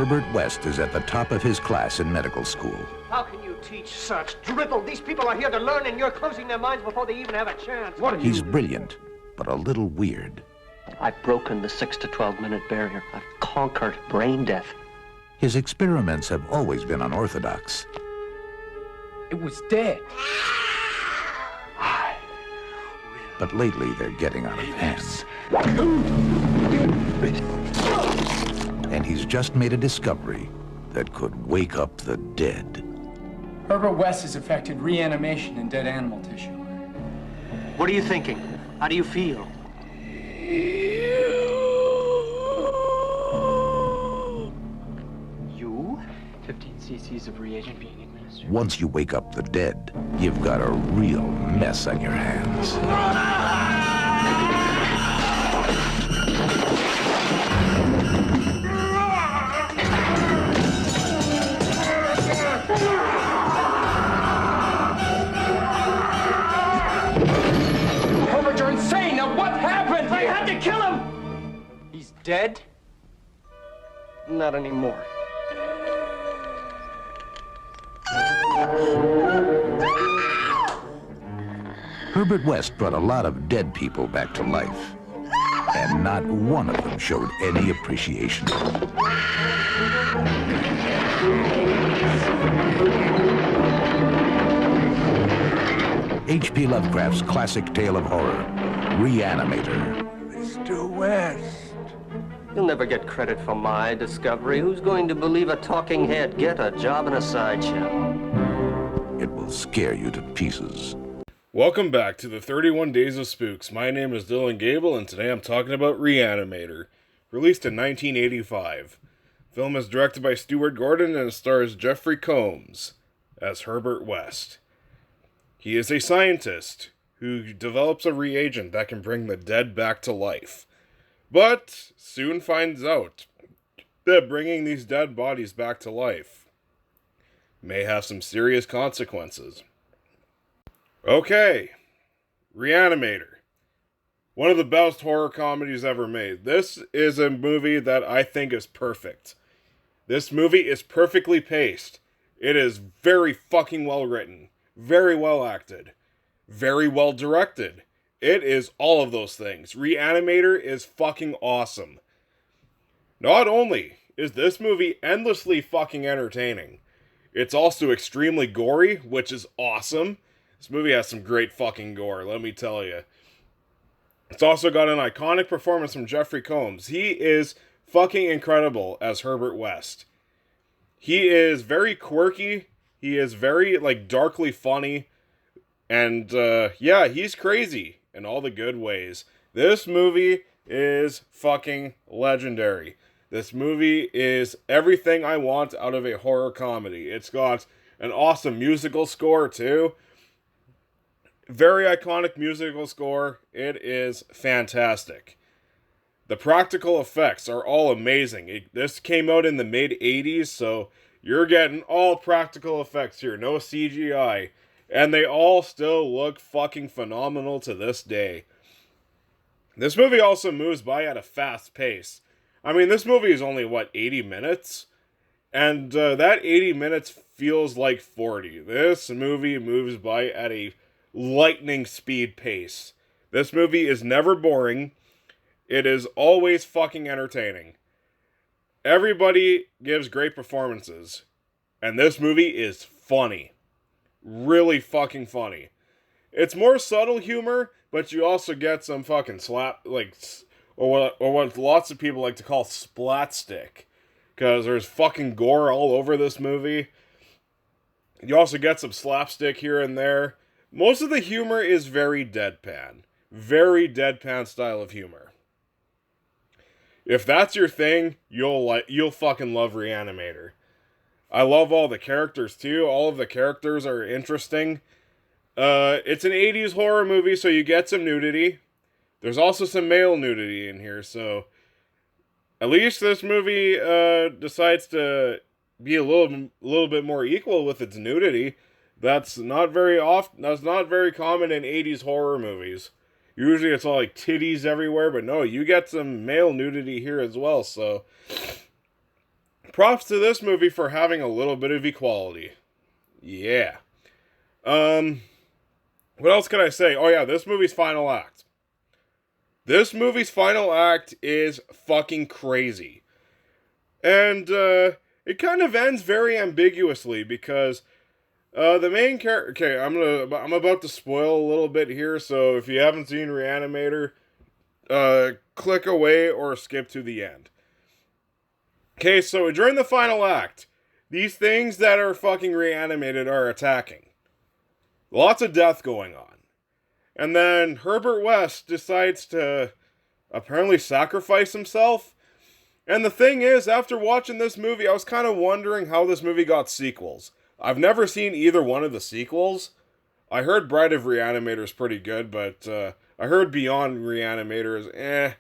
Herbert West is at the top of his class in medical school. How can you teach such drivel? These people are here to learn, and you're closing their minds before they even have a chance. He's brilliant, but a little weird. I've broken the 6 to 12-minute barrier. I've conquered brain death. His experiments have always been unorthodox. It was dead. But lately, they're getting out of hand. And he's just made a discovery that could wake up the dead. Herbert West has effected reanimation in dead animal tissue. What are you thinking? How do you feel? You? 15 cc's of reagent being administered. Once you wake up the dead, you've got a real mess on your hands. Herbert, you're insane! Now what happened? I had to kill him! He's dead? Not anymore. Herbert West brought a lot of dead people back to life, and not one of them showed any appreciation. H.P. Lovecraft's classic tale of horror, Re-Animator. Mr. West. You'll never get credit for my discovery. Who's going to believe a talking head? Get a job in a sideshow. It will scare you to pieces. Welcome back to the 31 Days of Spooks. My name is Dylan Goebel, and today I'm talking about Re-Animator, released in 1985. The film is directed by Stuart Gordon and stars Jeffrey Combs as Herbert West. He is a scientist who develops a reagent that can bring the dead back to life, but soon finds out that bringing these dead bodies back to life may have some serious consequences. Okay, Re-Animator. One of the best horror comedies ever made. This is a movie that I think is perfect. This movie is perfectly paced. It is very fucking well written. Very well acted. Very well directed. It is all of those things. Re-Animator is fucking awesome. Not only is this movie endlessly fucking entertaining, it's also extremely gory, which is awesome. This movie has some great fucking gore, let me tell you. It's also got an iconic performance from Jeffrey Combs. He is fucking incredible as Herbert West. He is very quirky. He is very, darkly funny. And, yeah, he's crazy in all the good ways. This movie is fucking legendary. This movie is everything I want out of a horror comedy. It's got an awesome musical score, too. Very iconic musical score. It is fantastic. The practical effects are all amazing. This came out in the mid-80s, so you're getting all practical effects here. No CGI. And they all still look fucking phenomenal to this day. This movie also moves by at a fast pace. I mean, this movie is only, 80 minutes? And that 80 minutes feels like 40. This movie moves by at a lightning speed pace. This movie is never boring. It is always fucking entertaining. Everybody gives great performances. And this movie is funny. Really fucking funny. It's more subtle humor, but you also get some fucking or what lots of people like to call splatstick. Because there's fucking gore all over this movie. You also get some slapstick here and there. Most of the humor is very deadpan. Very deadpan style of humor. If that's your thing, you'll fucking love Re-Animator. I love all the characters too. All of the characters are interesting. It's an 80s horror movie, so you get some nudity. There's also some male nudity in here, so at least this movie decides to be a little bit more equal with its nudity. That's not very common in 80s horror movies. Usually it's all like titties everywhere, but no, you get some male nudity here as well, so props to this movie for having a little bit of equality. Yeah. What else can I say? Oh yeah, this movie's final act. This movie's final act is fucking crazy. And, it kind of ends very ambiguously because, the main character... Okay, I'm about to spoil a little bit here, so if you haven't seen Re-Animator, click away or skip to the end. Okay, so during the final act, these things that are fucking reanimated are attacking. Lots of death going on. And then Herbert West decides to apparently sacrifice himself. And the thing is, after watching this movie, I was kind of wondering how this movie got sequels. I've never seen either one of the sequels. I heard Bride of Re-Animator is pretty good, but I heard Beyond Re-Animator is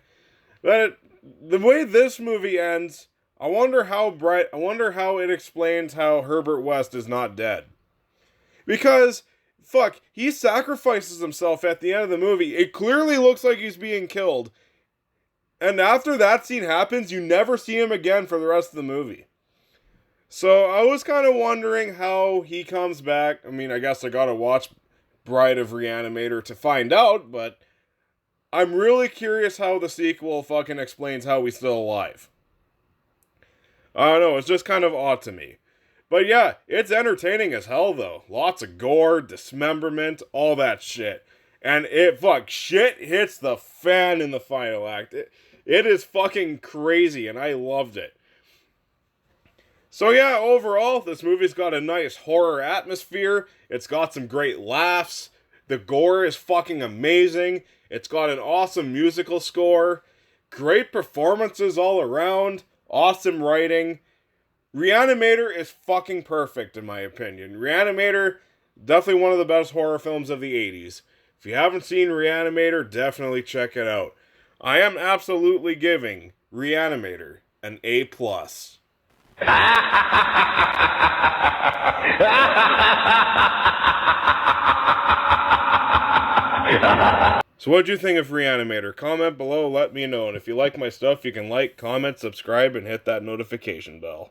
But the way this movie ends, I wonder how it explains how Herbert West is not dead. Because, fuck, he sacrifices himself at the end of the movie. It clearly looks like he's being killed. And after that scene happens, you never see him again for the rest of the movie. So I was kind of wondering how he comes back. I mean, I guess I gotta watch Bride of Re-Animator to find out, but I'm really curious how the sequel fucking explains how he's still alive. I don't know, it's just kind of odd to me. But yeah, it's entertaining as hell though. Lots of gore, dismemberment, all that shit. And shit hits the fan in the final act. It is fucking crazy, and I loved it. So yeah, overall, this movie's got a nice horror atmosphere. It's got some great laughs. The gore is fucking amazing. It's got an awesome musical score. Great performances all around. Awesome writing. Re-Animator is fucking perfect, in my opinion. Re-Animator, definitely one of the best horror films of the 80s. If you haven't seen Re-Animator, definitely check it out. I am absolutely giving Re-Animator an A+. So what'd you think of Re-Animator? Comment below, let me know. And if you like my stuff, you can like, comment, subscribe, and hit that notification bell.